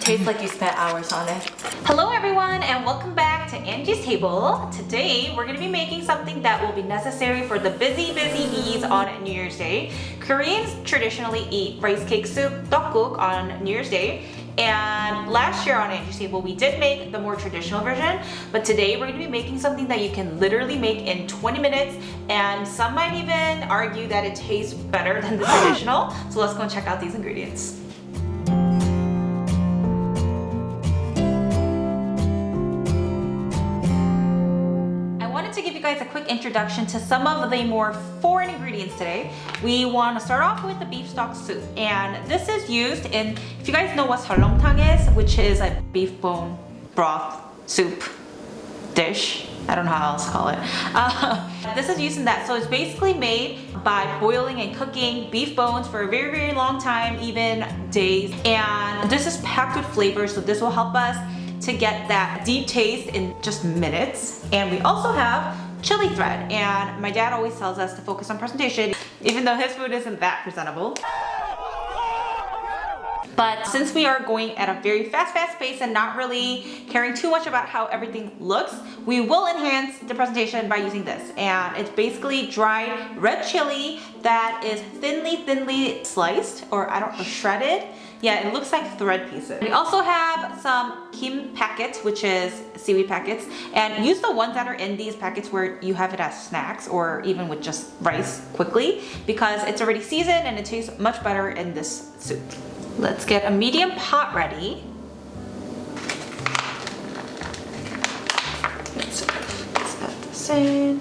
tastes like you spent hours on it. Hello everyone and welcome back to Angie's Table. Today we're going to be making something that will be necessary for the busy bees on New Year's Day. Koreans traditionally eat rice cake soup, tteokguk, on New Year's Day. And last year on Angie's Table we did make the more traditional version, but today we're going to be making something that you can literally make in 20 minutes, and some might even argue that it tastes better than the traditional. So let's go and check out these ingredients. To give you guys a quick introduction to some of the more foreign ingredients today, we want to start off with the beef stock soup, and this is used in, if you guys know what 설날떡국 is, which is a beef bone broth soup dish. I don't know how else to call it. This is used in that, so it's basically made by boiling and cooking beef bones for a very, very long time, even days, and this is packed with flavors, so this will help us to get that deep taste in just minutes. And we also have chili thread, and my dad always tells us to focus on presentation, even though his food isn't that presentable. But since we are going at a very fast pace and not really caring too much about how everything looks, we will enhance the presentation by using this. And it's basically dried red chili that is thinly sliced, or shredded. Yeah, it looks like thread pieces. We also have some kim packets, which is seaweed packets, and use the ones that are in these packets where you have it as snacks or even with just rice quickly, because it's already seasoned and it tastes much better in this soup. Let's get a medium pot ready. Let's add this in.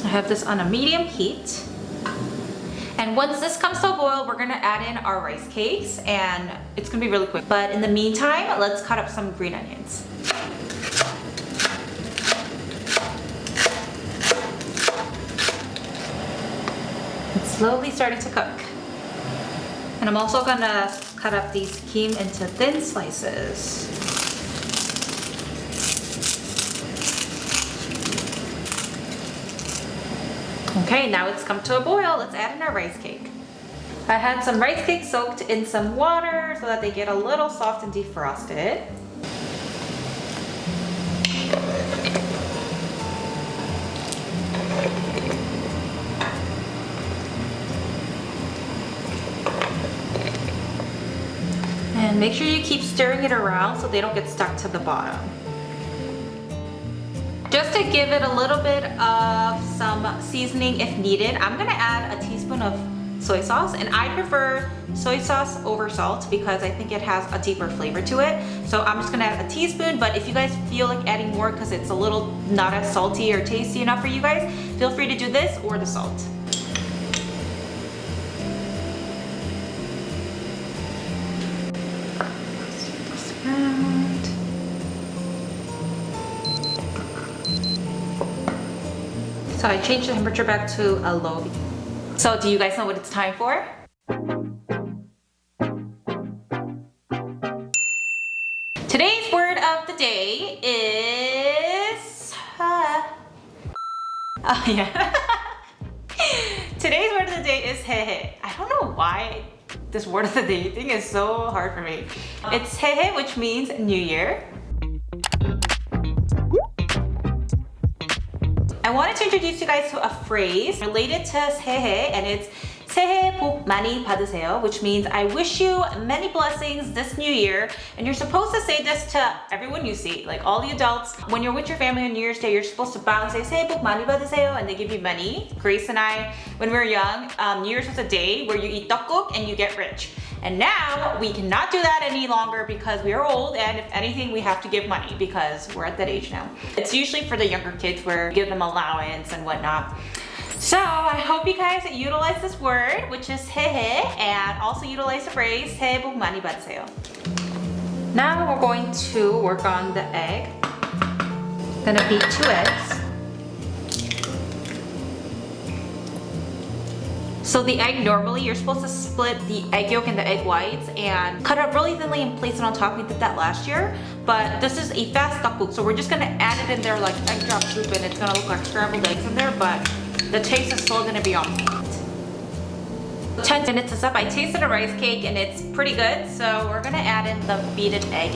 I have this on a medium heat. And once this comes to a boil, we're gonna add in our rice cakes, and it's gonna be really quick. But in the meantime, let's cut up some green onions. It's slowly starting to cook. And I'm also gonna cut up these kim into thin slices. Okay, now it's come to a boil. Let's add in our rice cake. I had some rice cake soaked in some water so that they get a little soft and defrosted. And make sure you keep stirring it around so they don't get stuck to the bottom. Just to give it a little bit of some seasoning if needed, I'm gonna add a teaspoon of soy sauce, and I prefer soy sauce over salt because I think it has a deeper flavor to it. So I'm just gonna add a teaspoon, but if you guys feel like adding more because it's a little not as salty or tasty enough for you guys, feel free to do this or the salt. So I changed the temperature back to a low. So do you guys know what it's time for? Today's word of the day is... Oh yeah. Today's word of the day is hehe. I don't know why this word of the day thing is so hard for me. It's hehe, which means New Year. I wanted to introduce you guys to a phrase related to 새해, and it's 새해 복 많이 받으세요, which means I wish you many blessings this new year. And you're supposed to say this to everyone you see, like all the adults. When you're with your family on New Year's Day, you're supposed to bow and say 새해 복 많이 받으세요, and they give you money. Grace and I, when we were young, New Year's was a day where you eat tteokguk and you get rich. And now we cannot do that any longer because we are old, and if anything, we have to give money because we're at that age now. It's usually for the younger kids where we give them allowance and whatnot. So I hope you guys utilize this word, which is hehe, and also utilize the phrase 새해 복 많이 받으세요. Now we're going to work on the egg. I'm gonna beat 2 eggs. So the egg, normally you're supposed to split the egg yolk and the egg whites and cut it really thinly and place it on top. We did that last year, but this is a fast tteokguk, so we're just gonna add it in there like egg drop soup, and it's gonna look like scrambled eggs in there, but the taste is still gonna be on point. 10 minutes is up. I tasted a rice cake and it's pretty good, so we're gonna add in the beaten egg.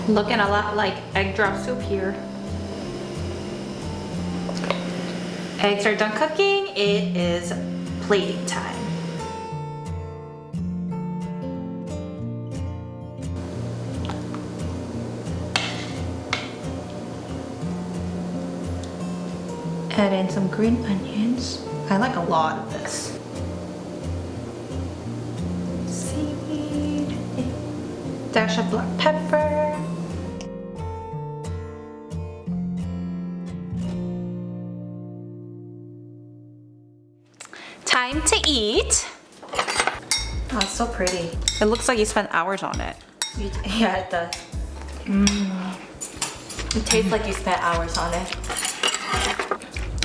Looking a lot like egg drop soup here. Eggs are done cooking. It is plating time. Add in some green onions. I like a lot of this. Seaweed. Dash of black pepper. Time to eat. Oh, it's so pretty. It looks like you spent hours on it. Yeah, it does. It tastes like you spent hours on it.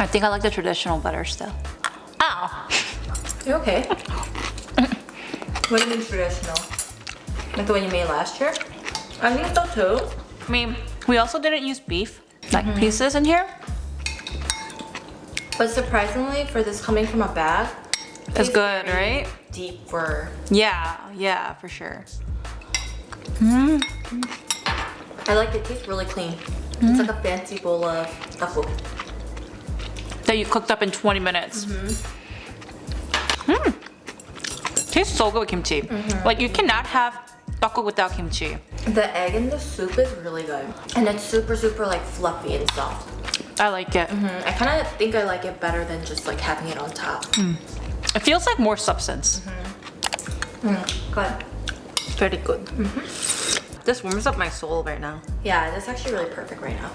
I think I like the traditional better still. Ow! You okay? What do you mean traditional? Like the one you made last year? I think so too. I mean, we also didn't use beef, like pieces in here. But surprisingly, for this coming from a bag, It's good, right? Deep for... Yeah, for sure. I like it. It tastes really clean. It's like a fancy bowl of tteokguk. That you cooked up in 20 minutes. Tastes so good with kimchi. Like you cannot have tteokguk without kimchi. The egg in the soup is really good. And it's super, super like fluffy and soft. I like it. I kind of think I like it better than just like having it on top. It feels like more substance. Good. Very good. This warms up my soul right now. Yeah, that's actually really perfect right now.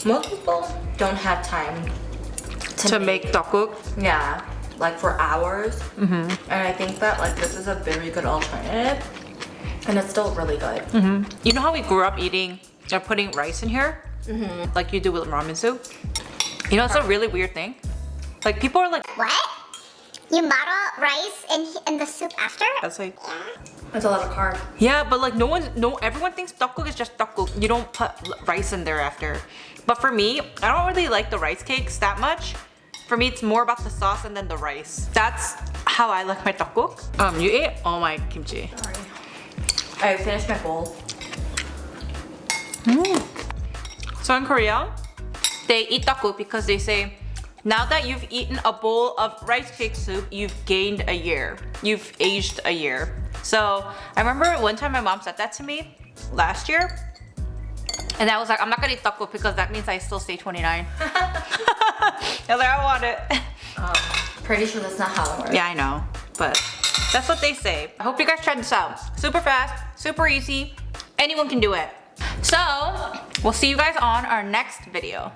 Most people don't have time To make tteokguk. Yeah, like for hours. And I think that like this is a very good alternative. And it's still really good. You know how we grew up eating or putting rice in here? Like you do with ramen soup? You know, it's a really weird thing. Like people are like, What? You model rice in the soup after? that's like, That's a lot of carbs. yeah, but like everyone thinks tteokguk is just tteokguk. You don't put rice in there after. But for me, I don't really like the rice cakes that much. For me, it's more about the sauce and then the rice. That's how I like my tteokguk. You ate all my kimchi. Sorry. I finished my bowl. So in Korea, they eat tteokguk because they say, now that you've eaten a bowl of rice cake soup, you've gained a year. You've aged a year. So I remember one time my mom said that to me last year. And I was like, I'm not gonna eat tteokguk because that means I still stay 29. I was like, I want it. Pretty sure that's not how it works. Yeah, I know, but that's what they say. I hope you guys tried this out. Super fast, super easy. Anyone can do it. So, we'll see you guys on our next video.